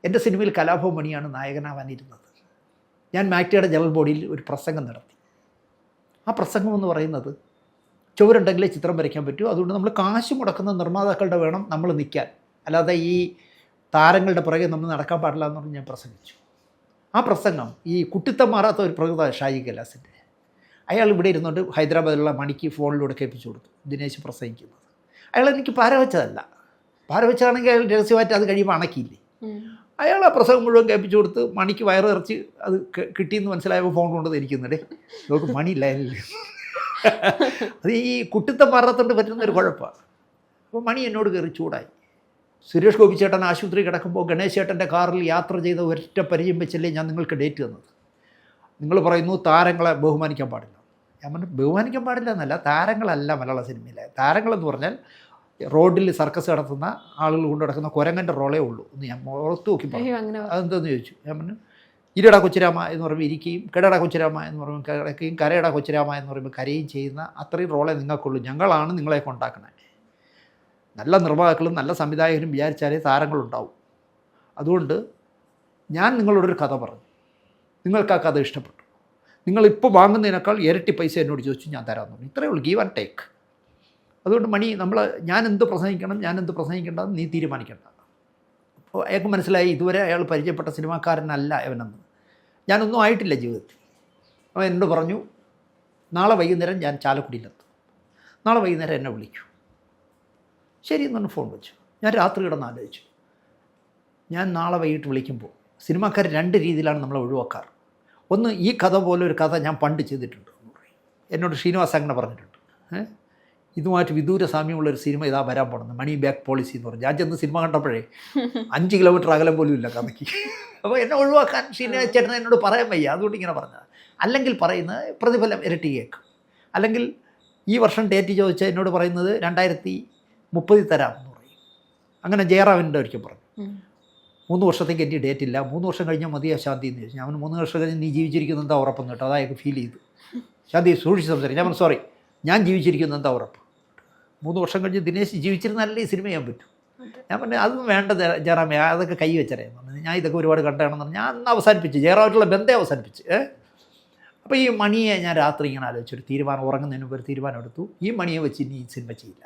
എൻ്റെ സിനിമയിൽ കലാഭവൻ മണിയാണ് നായകനാവാനിരുന്നത്. ഞാൻ മാക്ടിയുടെ ജനറൽ ബോഡിയിൽ ഒരു പ്രസംഗം നടത്തി. ആ പ്രസംഗം എന്ന് പറയുന്നത് ചുവരുണ്ടെങ്കിലേ ചിത്രം വരയ്ക്കാൻ പറ്റൂ, അതുകൊണ്ട് നമ്മൾ കാശ് മുടക്കുന്ന നിർമ്മാതാക്കളുടെ വേണം നമ്മൾ നിൽക്കാൻ, അല്ലാതെ ഈ താരങ്ങളുടെ പുറകെ നമ്മൾ നടക്കാൻ പാടില്ല എന്ന് പറഞ്ഞ് ഞാൻ പ്രസംഗിച്ചു. ആ പ്രസംഗം ഈ കുട്ടിത്തം മാറാത്ത ഒരു പ്രകൃത ഷാജി കൈലാസിൻ്റെ. അയാൾ ഇവിടെ ഇരുന്നുകൊണ്ട് ഹൈദരാബാദിലുള്ള മണിക്ക് ഫോണിലൂടെ കേൾപ്പിച്ചു കൊടുത്തു ദിനേശ് പ്രസംഗിക്കുന്നത്. അയാൾ എനിക്ക് പാരവെച്ചതല്ല, പാരവെച്ചാണെങ്കിൽ അയാൾ രഹസ്യമായിട്ട് അത് കഴിയുമ്പോൾ അണക്കിയില്ലേ. അയാൾ ആ പ്രസംഗം മുഴുവൻ കേൾപ്പിച്ചു കൊടുത്ത് മണിക്ക് വയറ് നിറച്ച് അത് കിട്ടിയെന്ന് മനസ്സിലായപ്പോൾ ഫോൺ കൊണ്ടത് ഇരിക്കുന്നുണ്ട്. നമുക്ക് മണിയില്ല. അത് ഈ കുട്ടിത്തം മാറാത്തോണ്ട് പറ്റുന്നൊരു കുഴപ്പമാണ്. അപ്പോൾ മണി എന്നോട് കയറി ചൂടായി. സുരേഷ് ഗോപി ചേട്ടൻ ആശുപത്രി കിടക്കുമ്പോൾ ഗണേശ് ചേട്ടൻ്റെ കാറിൽ യാത്ര ചെയ്ത ഒരൊറ്റ പരിചയം വെച്ചല്ലേ ഞാൻ നിങ്ങൾക്ക് ഡേറ്റ് തന്നത്. നിങ്ങൾ പറയുന്നു താരങ്ങളെ ബഹുമാനിക്കാൻ പാടില്ല. ഞാൻ പറഞ്ഞു ബഹുമാനിക്കാൻ പാടില്ല എന്നല്ല, താരങ്ങളല്ല മലയാള സിനിമയിലെ താരങ്ങളെന്ന് പറഞ്ഞാൽ റോഡിൽ സർക്കസ് നടത്തുന്ന ആളുകൾ കൊണ്ട് നടക്കുന്ന കുരങ്ങൻ്റെ റോളേ ഉള്ളൂ എന്ന് ഞാൻ ഓർത്ത് നോക്കി പറഞ്ഞു. അതെന്താണെന്ന് ചോദിച്ചു. ഞാൻ പറഞ്ഞു ഇരടാ കൊച്ചുരാമ എന്ന് പറയുമ്പോൾ ഇരിക്കുകയും കിടടാ കൊച്ചുരാമ എന്ന് പറയുമ്പോൾ കിടക്കുകയും കരയടാ കൊച്ചുരാമ എന്ന് പറയുമ്പോൾ കരയും ചെയ്യുന്ന അത്രയും റോളേ നിങ്ങൾക്കുള്ളൂ. ഞങ്ങളാണ് നിങ്ങളെ കൊണ്ടാക്കണേ. നല്ല നിർമ്മാതാക്കളും നല്ല സംവിധായകരും വിചാരിച്ചാലേ താരങ്ങളുണ്ടാവും. അതുകൊണ്ട് ഞാൻ നിങ്ങളോടൊരു കഥ പറഞ്ഞു, നിങ്ങൾക്ക് ആ കഥ ഇഷ്ടപ്പെട്ടു, നിങ്ങളിപ്പോൾ വാങ്ങുന്നതിനേക്കാൾ ഇരട്ടി പൈസ എന്നോട് ചോദിച്ചു, ഞാൻ തരാമെന്ന് പറഞ്ഞു. ഇത്രയേ ഉള്ളൂ, ഗീവ് ആൻഡ് ടേക്ക്. അതുകൊണ്ട് മണി ഞാൻ എന്ത് പ്രസംഗിക്കണം ഞാൻ എന്ത് പ്രസംഗിക്കേണ്ടതെന്ന് നീ തീരുമാനിക്കേണ്ട. അപ്പോൾ അയാൾക്ക് മനസ്സിലായി ഇതുവരെ അയാൾ പരിചയപ്പെട്ട സിനിമാക്കാരനല്ല അവനെന്ന്. ഞാനൊന്നും ആയിട്ടില്ല ജീവിതത്തിൽ. അവൻ എന്നോട് പറഞ്ഞു നാളെ വൈകുന്നേരം ഞാൻ ചാലക്കുടിയിലെത്തും, നാളെ വൈകുന്നേരം എന്നെ വിളിക്കൂ. ശരി എന്ന് പറഞ്ഞ് ഫോൺ വെച്ചു. ഞാൻ രാത്രി കിടന്ന് ആലോചിച്ചു. ഞാൻ നാളെ വൈകിട്ട് വിളിക്കുമ്പോൾ സിനിമാക്കാർ രണ്ട് രീതിയിലാണ് നമ്മളെ ഒഴിവാക്കാറ്. ഒന്ന്, ഈ കഥ പോലെ ഒരു കഥ ഞാൻ പണ്ട് ചെയ്തിട്ടുണ്ട് എന്ന് പറയും. എന്നോട് ശ്രീനിവാസ് അങ്ങനെ പറഞ്ഞിട്ടുണ്ട്. ഇതുമായിട്ട് വിദൂര സാമ്യമുള്ളൊരു സിനിമ ഇതാ വരാൻ പോണെന്ന്, മണി ബാക്ക് പോളിസി എന്ന് പറഞ്ഞു. ഞാൻ ചെന്ന് സിനിമ കണ്ടപ്പോഴേ 5 കിലോമീറ്റർ അകലം പോലും ഇല്ല കഥയ്ക്ക്. അപ്പോൾ എന്നെ ഒഴിവാക്കാൻ ശ്രീനിവാസ് ചേട്ടൻ എന്നോട് പറയാൻ വയ്യ, അതുകൊണ്ട് ഇങ്ങനെ പറഞ്ഞത്. അല്ലെങ്കിൽ പറയുന്നത് പ്രതിഫലം ഇരട്ടി കേൾക്കും. അല്ലെങ്കിൽ ഈ വർഷം ഡേറ്റ് ചോദിച്ചാൽ എന്നോട് പറയുന്നത് 2030 തരാം എന്ന് പറയും. അങ്ങനെ ജയറാമിൻ്റെ ഒരിക്കൽ പറഞ്ഞു 3 വർഷത്തേക്ക് എൻ്റെ ഡേറ്റ് ഇല്ല, 3 വർഷം കഴിഞ്ഞാൽ മതിയാ ശാന്തി എന്ന് ചോദിച്ചു. ഞാൻ 3 വർഷം കഴിഞ്ഞ് നീ ജീവിച്ചിരിക്കുന്നത് എന്താ ഉറപ്പെന്ന് കേട്ടോ. അതായത് ഫീൽ ചെയ്തു. ശാന്തി സൂക്ഷിച്ച് സംസാരിക്കും. ഞാൻ സോറി, ഞാൻ ജീവിച്ചിരിക്കുന്നത് എന്താ ഉറപ്പ്. 3 വർഷം കഴിഞ്ഞ് ദിനേശ് ജീവിച്ചിരുന്നാലേ ഈ സിനിമ ചെയ്യാൻ പറ്റും. ഞാൻ പറഞ്ഞു അതൊന്നും വേണ്ട ജയറാമേ, അതൊക്കെ കൈ വെച്ചറിയാൻ പറഞ്ഞു. ഞാൻ ഇതൊക്കെ ഒരുപാട് കണ്ടാണെന്ന് പറഞ്ഞു. ഞാൻ അന്ന് അവസാനിപ്പിച്ചു, ജയറാമായിട്ടുള്ള ബന്ധം അവസാനിപ്പിച്ച്. അപ്പോൾ ഈ മണിയെ ഞാൻ രാത്രി ഇങ്ങനെ ആലോചിച്ചൊരു തീരുമാനം, ഉറങ്ങുന്നതിന് മുമ്പ് ഒരു തീരുമാനം എടുത്തു. ഈ മണിയെ വെച്ച് ഇനി ഈ സിനിമ ചെയ്യില്ല.